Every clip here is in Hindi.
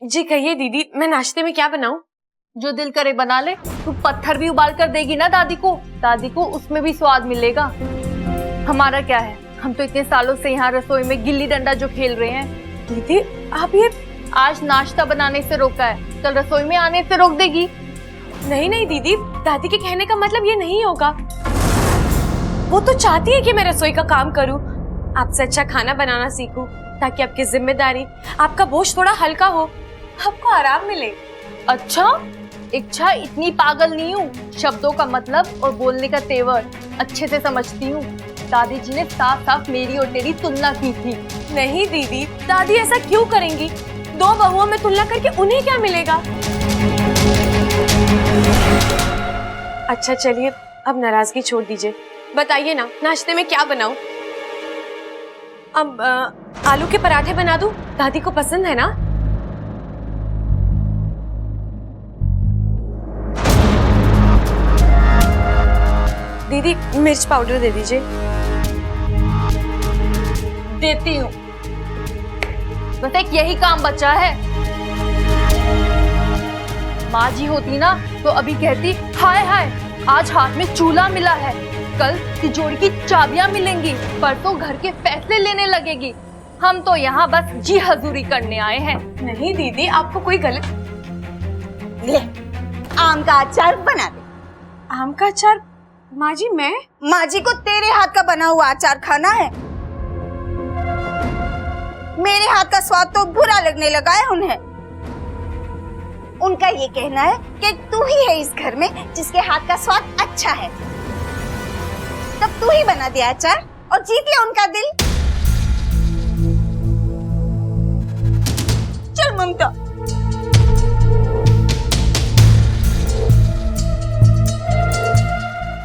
जी कहिए दीदी, मैं नाश्ते में क्या बनाऊं? जो दिल करे बना ले। तू पत्थर भी उबाल कर देगी ना दादी को उसमें भी स्वाद मिलेगा। हमारा क्या है, हम तो इतने सालों से यहाँ रसोई में गिल्ली डंडा जो खेल रहे हैं। दीदी आप ये आज नाश्ता बनाने से रोका है, कल रसोई में आने से रोक देगी? नहीं नहीं दीदी, दादी के कहने का मतलब ये नहीं होगा। वो तो चाहती है कि मैं रसोई का काम करूं, आपसे अच्छा खाना बनाना सीखूं, ताकि आपकी जिम्मेदारी, आपका बोझ थोड़ा हल्का हो, आपको आराम मिले। अच्छा, इच्छा इतनी पागल नहीं हूँ। शब्दों का मतलब और बोलने का तेवर अच्छे से समझती हूँ। दादी जी ने साफ साफ मेरी और तेरी तुलना की थी। नहीं दीदी, दादी ऐसा क्यों करेंगी? दो बहुओं में तुलना करके उन्हें क्या मिलेगा? अच्छा चलिए, अब नाराजगी छोड़ दीजिए, बताइए ना नाश्ते में क्या बनाऊं? अब आलू के पराठे बना दूं? दादी को पसंद है ना? दीदी मिर्च पाउडर दे दीजिए। देती हूँ, बस एक यही काम बचा है। माँ जी होती ना तो अभी कहती हाय हाय, आज हाथ में चूल्हा मिला है, कल तिजोरी की चाबियां मिलेंगी, परसों घर के फैसले लेने लगेगी। हम तो यहाँ बस जी हजूरी करने आए हैं। नहीं दीदी, आपको कोई गलत। ले, आम का अचार बना दे। आम का अचार? माँ जी मैं? माँ जी को तेरे हाथ का बना हुआ अचार खाना है। मेरे हाथ का स्वाद तो बुरा लगने लगा है उन्हें। उनका ये कहना है कि तू ही है इस घर में जिसके हाथ का स्वाद अच्छा है। तब तू ही बना दिया अचार और जीत लिया उनका दिल। चल ममता।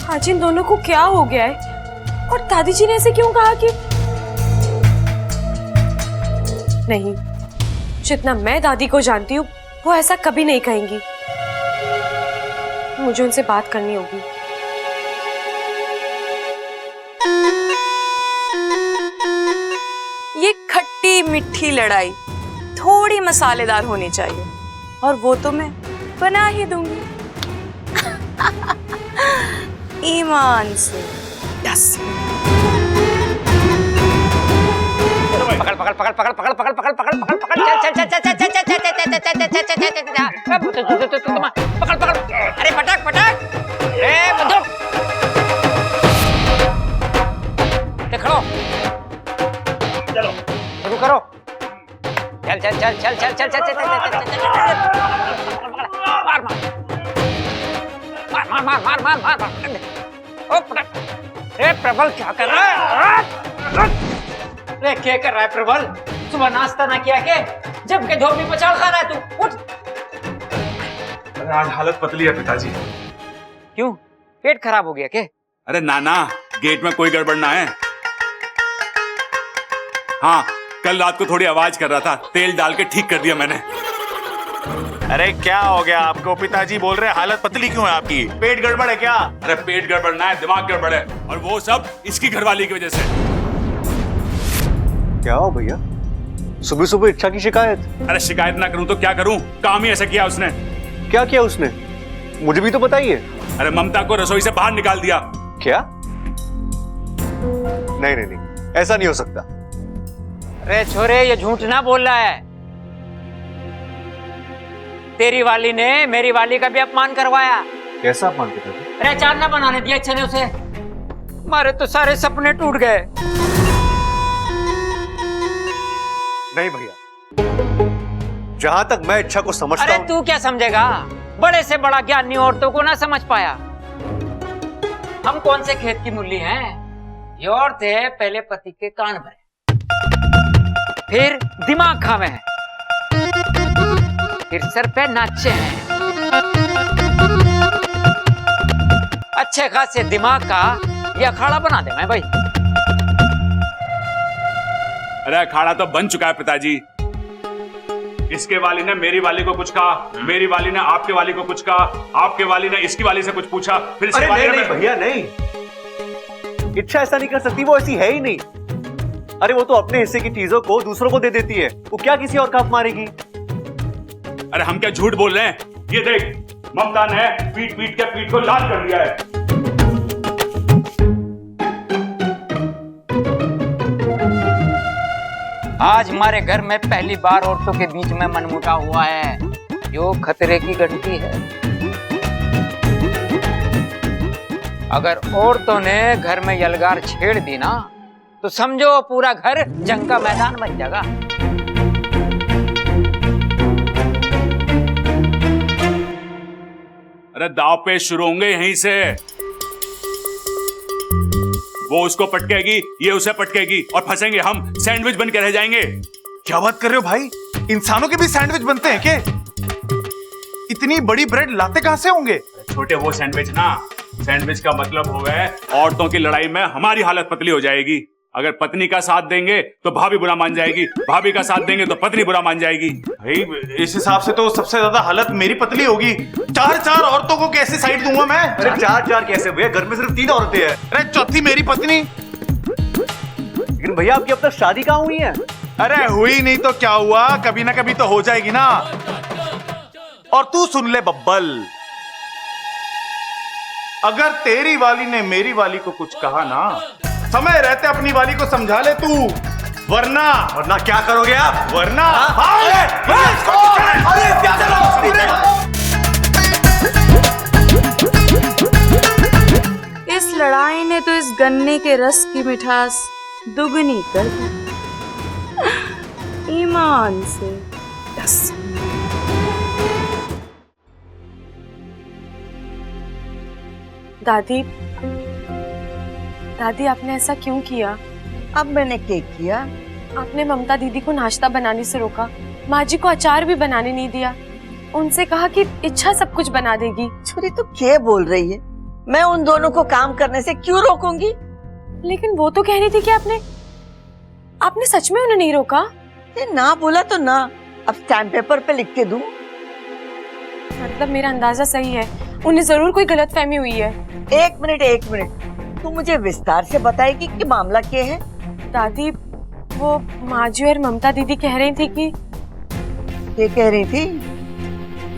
आज इन दोनों को क्या हो गया है? और दादी जी ने ऐसे क्यों कहा कि नहीं, जितना मैं दादी को जानती हूँ वो ऐसा कभी नहीं कहेंगी। मुझे उनसे बात करनी होगी। ये खट्टी मीठी लड़ाई थोड़ी मसालेदार होनी चाहिए, और वो तो मैं बना ही दूंगी। ईमान से। यस। पकड़ पकड़ पकड़ पकड़ पकड़ पकड़ पकड़ पकड़ पकड़ पकड़ चल चल चल चल चल चल चल चल चल पकड़ पकड़। अरे पटक पटक, ए बंदूक खड़ो, चलो शुरू करो। चल चल चल चल चल चल चल चल मार मार मार मार मार मार मार। ओ पटक। ए प्रबल क्या कर रहा है? अरे क्या कर रहा है प्रबल? सुबह नाश्ता ना किया के जब के धोबी मचाल खा रहा है तू? उठ। अरे आज हालत पतली है पिताजी। क्यों, पेट खराब हो गया क्या? अरे नाना, गेट में कोई गड़बड़ ना है। हाँ, कल रात को थोड़ी आवाज कर रहा था, तेल डाल के ठीक कर दिया मैंने। अरे क्या हो गया आपको? पिताजी बोल रहे हालत पतली क्यों है आपकी? पेट गड़बड़ है क्या? अरे पेट गड़बड़ ना है, दिमाग गड़बड़ है, और वो सब इसकी घरवाली की वजह से। क्या हो भैया, सुबह सुबह इच्छा की शिकायत? अरे शिकायत ना करूं तो क्या करूं, काम ही ऐसा किया उसने। क्या किया उसने? मुझे भी तो बताइए। अरे ममता को रसोई से बाहर निकाल दिया। क्या? नहीं नहीं नहीं, ऐसा नहीं हो सकता। अरे छोरे, ये झूठ ना बोल रहा है। तेरी वाली ने मेरी वाली का भी अपमान करवाया। कैसा अपमान पिताजी? अरे अचार ना बनाने दिया अच्छे ने उसे। हमारे तो सारे सपने टूट गए। नहीं भैया, जहां तक मैं इच्छा को समझता अरे हूं। तू क्या समझेगा? बड़े से बड़ा ज्ञानी औरतों को ना समझ पाया। हम कौन से खेत की मूली हैं? ये औरत है, पहले पति के कान भरे, फिर दिमाग खावे हैं, फिर सर पे नाचे हैं। अच्छे खासे दिमाग का ये अखाड़ा बना दे मैं भाई। अरे अखाड़ा तो बन चुका है पिताजी। इसके वाली ने मेरी वाली को कुछ कहा, मेरी वाली ने आपके वाली को कुछ कहा, आपके वाली ने इसकी वाली से कुछ पूछा, फिर इसकी वाली नहीं भैया नहीं, इच्छा ऐसा नहीं कर सकती, वो ऐसी है ही नहीं। अरे वो तो अपने हिस्से की चीजों को दूसरों को दे देती है, वो क्या किसी और का हक मारेगी? अरे हम क्या झूठ बोल रहे हैं? ये देख, ममता ने पीट पीट के पीठ को लाल कर दिया है। आज हमारे घर में पहली बार औरतों के बीच में मनमुटाव हुआ है, जो खतरे की घंटी है। अगर औरतों ने घर में यलगार छेड़ दी ना, तो समझो पूरा घर जंग का मैदान बन जाएगा। अरे दाव पेच शुरू होंगे यहीं से। वो उसको पटकेगी, ये उसे पटकेगी, और फंसेंगे हम, सैंडविच बन के रह जाएंगे। क्या बात कर रहे हो भाई? इंसानों के भी सैंडविच बनते हैं क्या? इतनी बड़ी ब्रेड लाते कहां से होंगे? छोटे वो सैंडविच ना, सैंडविच का मतलब हो गया औरतों की लड़ाई में हमारी हालत पतली हो जाएगी। अगर पत्नी का साथ देंगे तो भाभी बुरा मान जाएगी, भाभी का साथ देंगे तो पत्नी बुरा मान जाएगी। भाई इस हिसाब से तो सबसे ज्यादा हालत मेरी पतली होगी। 4 औरतों को कैसे साइड दूंगा मैं? अरे 4 कैसे भैया? घर में सिर्फ 3 औरतें हैं। अरे चौथी मेरी पत्नी। लेकिन भैया आपकी अब तक शादी कहाँ हुई है? अरे हुई नहीं तो क्या हुआ, कभी ना कभी तो हो जाएगी ना। और तू सुन ले बब्बल, अगर तेरी वाली ने मेरी वाली को कुछ कहा ना, समय रहते अपनी वाली को समझा ले तू, वरना क्या करोगे आप? वरना इस लड़ाई ने तो इस गन्ने के रस की मिठास दुगनी कर दी। ईमान से दादी, दादी आपने ऐसा क्यों किया? अब मैंने क्या किया? आपने ममता दीदी को नाश्ता बनाने से रोका, माँ जी को अचार भी बनाने नहीं दिया, उनसे कहा कि इच्छा सब कुछ बना देगी। छुरी तू क्या बोल रही है? मैं उन दोनों को काम करने से क्यों रोकूंगी? लेकिन वो तो कह रही थी कि आपने सच में उन्हें नहीं रोका। ये ना बोला तो ना, अब स्टैम्प पेपर पे लिख के दूं? मतलब मेरा अंदाजा सही है, उन्हें जरूर कोई गलतफहमी हुई है। एक मिनट, तू मुझे विस्तार से बताएगी कि मामला क्या है? दादी, वो माँ जी और ममता दीदी कह रही थी कि क्या कह रही थी?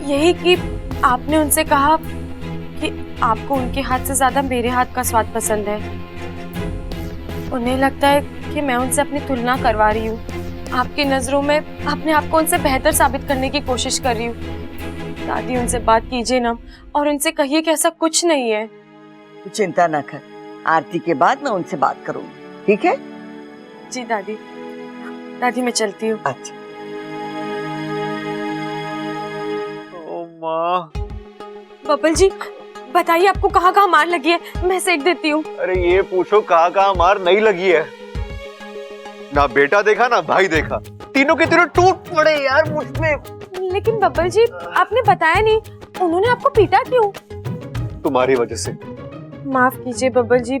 यही कि आपने उनसे कहा कि आपको उनके हाथ से ज्यादा मेरे हाथ का स्वाद पसंद है। उन्हें लगता है कि मैं उनसे अपनी तुलना करवा रही हूँ, आपकी नजरों में अपने आप को उनसे बेहतर साबित करने की कोशिश कर रही हूँ। दादी, उनसे बात कीजिए ना और उनसे कहिए कि ऐसा कुछ नहीं है। तू चिंता न कर, आरती के बाद मैं उनसे बात करूंगी, ठीक है? जी दादी। दादी मैं चलती हूँ। अच्छा। ओ माँ। बबल जी बताइए, आपको कहाँ कहाँ मार लगी है? मैं सेक देती हूँ। अरे ये पूछो कहाँ कहाँ मार नहीं लगी है। ना बेटा देखा ना भाई देखा, तीनों के तीनों टूट पड़े यार मुझ पे। लेकिन बब्बल जी आपने बताया नहीं, उन्होंने आपको पीटा क्यों? तुम्हारी वजह से। माफ कीजिए बब्बल जी,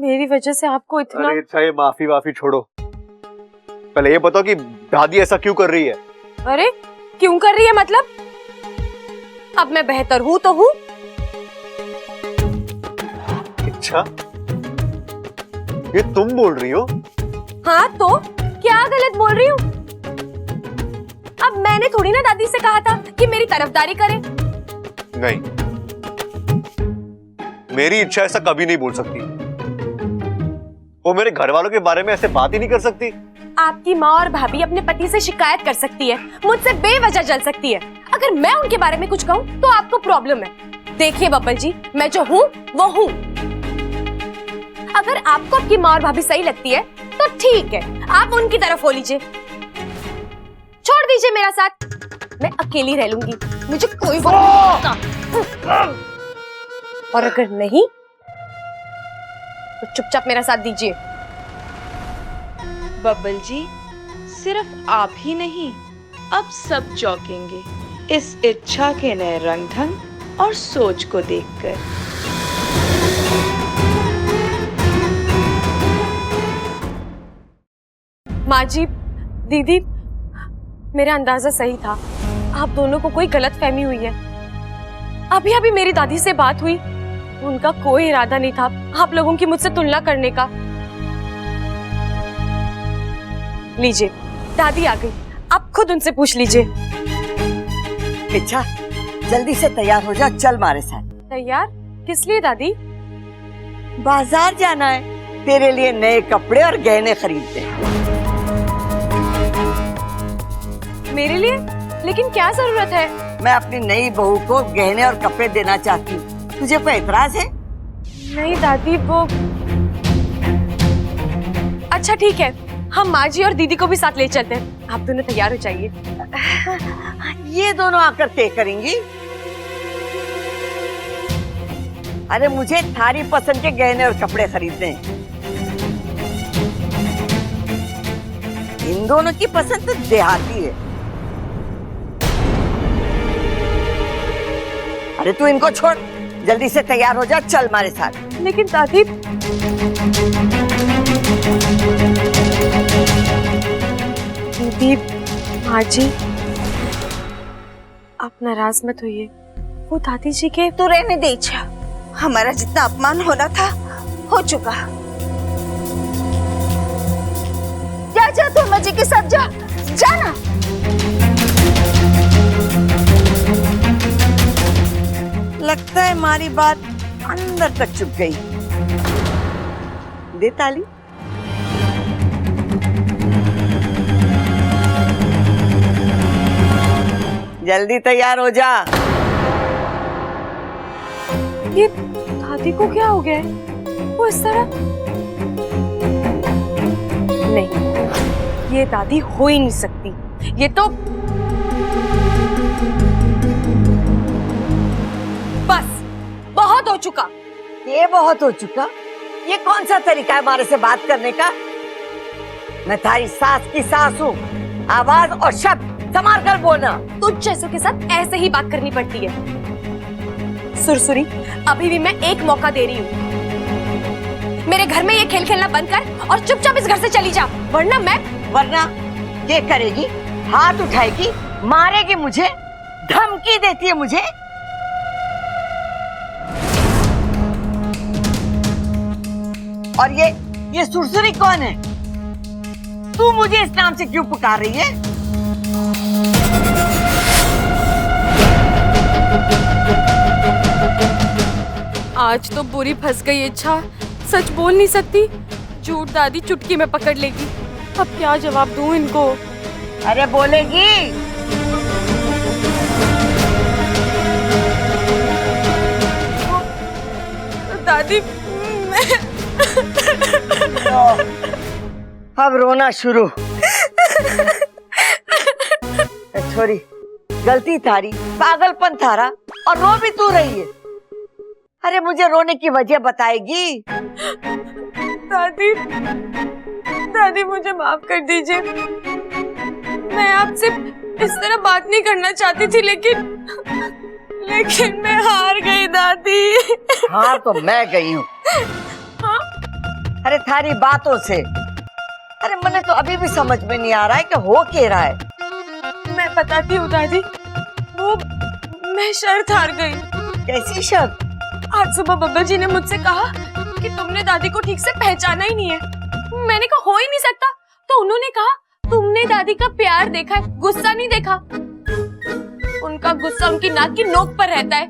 मेरी वजह से आपको इतना। अरे अच्छा ये माफी वाफी छोड़ो, पहले ये बताओ कि दादी ऐसा क्यों कर रही है? अरे क्यों कर रही है मतलब? अब मैं बेहतर हूँ तो हूँ। अच्छा ये तुम बोल रही हो? हाँ तो क्या गलत बोल रही हूँ? अब मैंने थोड़ी ना दादी से कहा था कि मेरी तरफदारी करे। नहीं, मेरी इच्छा ऐसा कभी नहीं बोल सकती। वो मेरे घर वालों के बारे में ऐसे बात ही नहीं कर सकती। आपकी माँ और भाभी अपने पति से शिकायत कर सकती है, मुझसे बेवजह जल सकती है। अगर मैं उनके बारे में कुछ कहूँ तो आपको प्रॉब्लम है। देखिए बब्बल जी, मैं जो हूँ वो हूँ। अगर आपको आपकी माँ और भाभी सही लगती है तो ठीक है, आप उनकी तरफ हो लीजिए, छोड़ दीजिए मेरा साथ, मैं अकेली रह लूंगी, मुझे कोई फर्क नहीं पड़ता। और अगर नहीं तो चुपचाप मेरा साथ दीजिए। बब्बल जी, सिर्फ आप ही नहीं, अब सब चौंकेंगे इस इच्छा के नए रंग ढंग और सोच को देखकर। माँ जी, दीदी, मेरा अंदाजा सही था, आप दोनों को कोई गलतफहमी हुई है। अभी अभी मेरी दादी से बात हुई, उनका कोई इरादा नहीं था आप लोगों की मुझसे तुलना करने का। लीजिए, दादी आ गई, आप खुद उनसे पूछ लीजिए। इच्छा जल्दी से तैयार हो जा, चल मारे साथ। तैयार किस लिए दादी? बाजार जाना है, तेरे लिए नए कपड़े और गहने खरीदते हैं। मेरे लिए? लेकिन क्या जरूरत है? मैं अपनी नई बहू को गहने और कपड़े देना चाहती हूँ, तुझे कोई एतराज है? नहीं दादी, वो अच्छा ठीक है, हम माँ जी और दीदी को भी साथ ले चलते हैं। आप दोनों तैयार हो जाइए। ये दोनों आकर तय करेंगी? अरे मुझे थारी पसंद के गहने और कपड़े खरीदने हैं। इन दोनों की पसंद तो देहाती है। अरे तू इनको छोड़, जल्दी से तैयार हो जा, चल हमारे साथ। लेकिन दादी, दीदी, माँ जी, आप नाराज मत होइए। वो दादी जी के तू रहने दे इच्छा, हमारा जितना अपमान होना था हो चुका। जा जा, तू मजे के साथ जा, जाना। लगता है हमारी बात अंदर तक चुप गई। दे ताली। जल्दी तैयार हो जा। ये दादी को क्या हो गया है? वो इस तरह नहीं, ये दादी हो ही नहीं सकती। ये तो बस बहुत हो चुका। ये बहुत हो चुका? ये कौन सा तरीका है हमारे से बात करने का? मैं तारी सास की सास हूँ, आवाज और शब्द संभाल कर बोलना। तुझ जैसों के साथ ऐसे ही बात करनी पड़ती है। सुरसुरी, अभी भी मैं एक मौका दे रही हूँ। मेरे घर में ये खेल खेलना बंद कर और चुपचाप इस घर से चली जा, वरना ये करेगी, हाथ उठाएगी, मारेगी मुझे, धमकी देती है मुझे। और ये सुरसुरी कौन है? तू मुझे इस नाम से क्यों पुकार रही है? आज तो बुरी फंस गई इच्छा, सच बोल नहीं सकती। झूठ दादी चुटकी में पकड़ लेगी। अब क्या जवाब दूं इनको? अरे बोलेगी। दादी, अब रोना शुरू। छोरी, गलती थारी, पागलपन थारा, और रो भी तू रही है। अरे मुझे रोने की वजह बताएगी? दादी, दादी मुझे माफ कर दीजिए। मैं आपसे इस तरह बात नहीं करना चाहती थी, लेकिन मैं हार गई दादी। हाँ तो मैं गई हूँ। अरे थारी बातों से, अरे मुझे तो अभी भी समझ में नहीं आ रहा है कि हो क्या रहा है। मैं बताती हूँ दादी, वो मैं शर्त हार गई। कैसी शर्त? आज सुबह बब्बर जी ने मुझसे कहा कि तुमने दादी को ठीक से पहचाना ही नहीं है। मैंने कहा हो ही नहीं सकता, तो उन्होंने कहा तुमने दादी का प्यार देखा है, गुस्सा नहीं देखा। उनका गुस्सा उनकी नाक की नोक पर रहता है।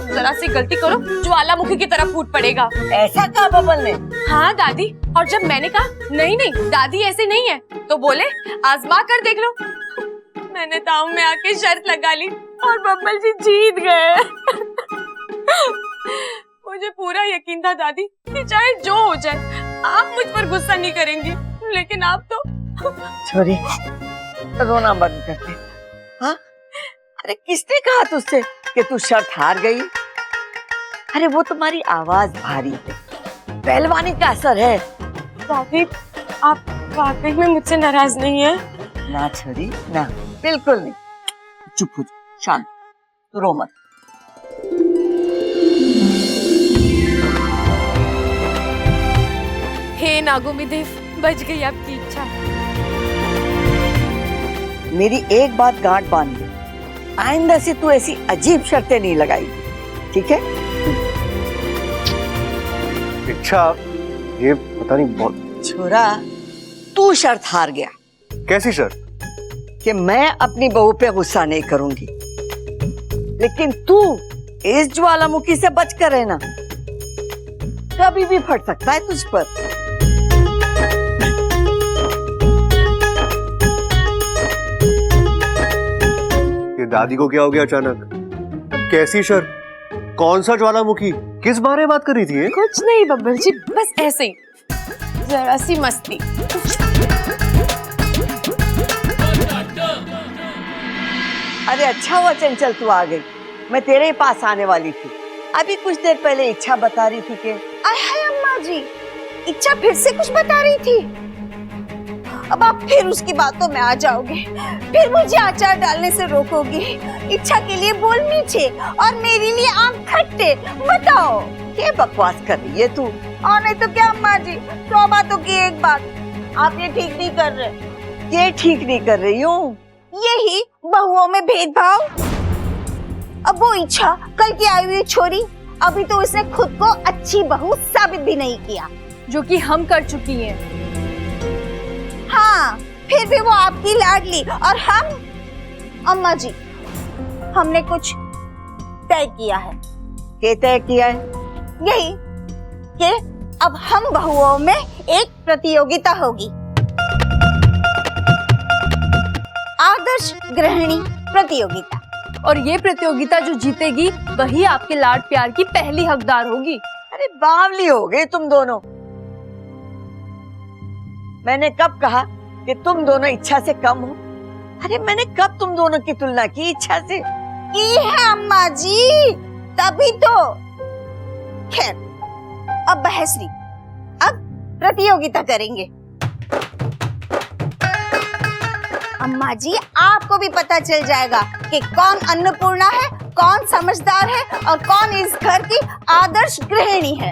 जरा सी गलती करो, ज्वालामुखी की तरह फूट पड़ेगा। ऐसा कहा बब्बर ने? हाँ दादी, और जब मैंने कहा नहीं नहीं दादी ऐसे नहीं है, तो बोले आजमा कर देख लो। मैंने दांव में आके शर्त लगा ली और बब्बर जी जीत गए। मुझे पूरा यकीन था दादी कि चाहे जो हो जाए आप मुझ पर गुस्सा नहीं करेंगी, लेकिन आप तो। छोरी, रोना बंद कर दे। हाँ? अरे किसने कहा तुझसे कि तू शर्त हार गई? अरे वो तुम्हारी आवाज भारी है, पहलवानी का असर है। दादी, आप वाकई में मुझसे नाराज नहीं है? ना छोरी, ना, बिल्कुल नहीं। चुप हो जा, शांत, तू रो मत। हे नागोमिदेव, बच गई आपकी इच्छा। मेरी एक बात गांठ बांध ले, आइंदा से तू ऐसी अजीब शर्तें नहीं लगाई, ठीक है? इच्छा, ये पता नहीं बहुत। छोरा, तू शर्त हार गया। कैसी शर्त? कि मैं अपनी बहू पे गुस्सा नहीं करूंगी। लेकिन तू इस ज्वालामुखी से बच कर रहना, कभी भी फट सकता है तुझ पर। ये दादी को क्या हो गया अचानक? कैसी शर्त? कौन सा ज्वालामुखी? किस बारे में बात कर रही थी ये? कुछ नहीं बब्बर जी, बस ऐसे ही जरा सी मस्ती। अरे अच्छा हुआ चंचल तू आ गई, मैं तेरे ही पास आने वाली थी। अभी कुछ देर पहले इच्छा बता रही थी कि आय हाय अम्मा जी, इच्छा फिर से कुछ बता रही थी। अब आप फिर उसकी बातों में आ जाओगे, फिर मुझे अचार डालने से रोकोगे। इच्छा के लिए बोल मीठे और मेरे लिए आम खट्टे। बताओ ये बकवास कर रही है तू। और नहीं तो क्या अम्मा जी, 100 बातों की एक बात, आप ये ठीक नहीं कर रहे। ये ठीक नहीं कर रही हूँ। यही बहुओं में भेदभाव। अब वो इच्छा कल की आई हुई छोरी, अभी तो उसने खुद को अच्छी बहू साबित भी नहीं किया, जो कि हम कर चुकी हैं। हाँ, फिर भी वो आपकी लाडली और हम। अम्मा जी, हमने कुछ तय किया है। क्या तय किया है? यही कि अब हम बहुओं में एक प्रतियोगिता होगी, आदर्श गृहिणी प्रतियोगिता। और ये प्रतियोगिता जो जीतेगी वही आपके लाड प्यार की पहली हकदार होगी। अरे बावली हो गए तुम दोनों। मैंने कब कहा कि तुम दोनों इच्छा से कम हो? अरे मैंने कब तुम दोनों की तुलना की इच्छा से? की है अम्मा जी, तभी तो। खैर, अब बहस नहीं, अब प्रतियोगिता करेंगे। अम्मा जी, आपको भी पता चल जाएगा कि कौन अन्नपूर्णा है, कौन समझदार है और कौन इस घर की आदर्श गृहिणी है।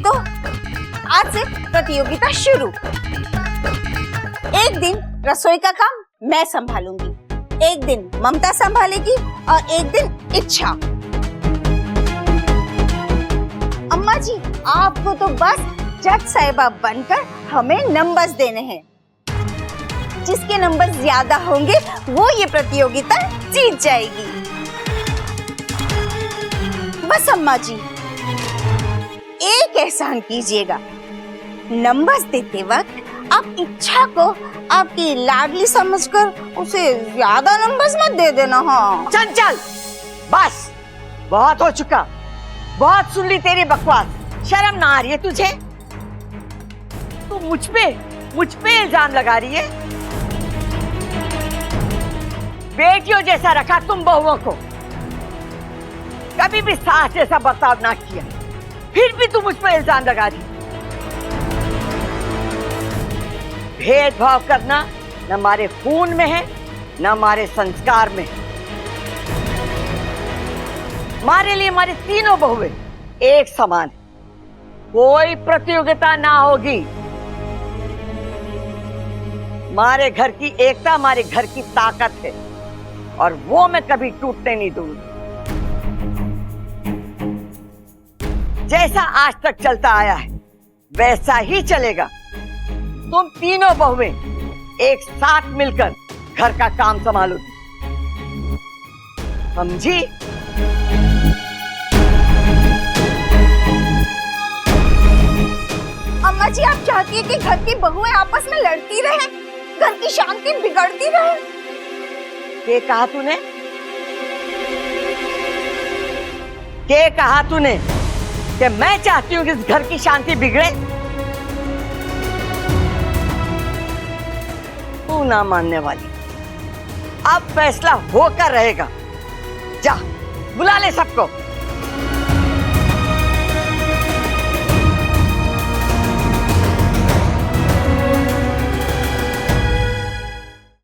तो आज से प्रतियोगिता शुरू। एक दिन रसोई का काम मैं संभालूंगी, एक दिन ममता संभालेगी और एक दिन इच्छा। अम्मा जी, आपको तो बस जज साहिबा बनकर हमें नंबर्स देने हैं। जिसके नंबर ज्यादा होंगे वो ये प्रतियोगिता जीत जाएगी। बस अम्मा जी, एक एहसान कीजिएगा, नंबर्स देते वक्त आप इच्छा को आपकी लाडली समझकर उसे ज्यादा नंबर्स मत दे देना। हाँ चंचल, बस बहुत हो चुका, बहुत सुन ली तेरी बकवास। शर्म ना आ रही है तुझे? तू मुझ पे इल्जाम लगा रही है। बेटियों जैसा रखा तुम बहुओं को, कभी भी सास जैसा बर्ताव ना किया, फिर भी तू मुझ पर इल्जाम लगा रही। भेदभाव करना न हमारे खून में है न हमारे संस्कार में। हमारे लिए हमारी तीनों बहुएं एक समान है, कोई प्रतियोगिता ना होगी। हमारे घर की एकता हमारे घर की ताकत है और वो मैं कभी टूटने नहीं दूंगी। जैसा आज तक चलता आया है वैसा ही चलेगा। तुम तीनों बहुएं एक साथ मिलकर घर का काम संभालोगी, समझी? अम्मा जी, आप चाहती है कि घर की बहुएं आपस में लड़ती रहे, घर की शांति बिगड़ती रहे? क्या कहा तूने? क्या कहा तूने कि मैं चाहती हूँ कि इस घर की शांति बिगड़े? तू ना मानने वाली। अब फैसला होकर रहेगा। जा बुला ले सबको।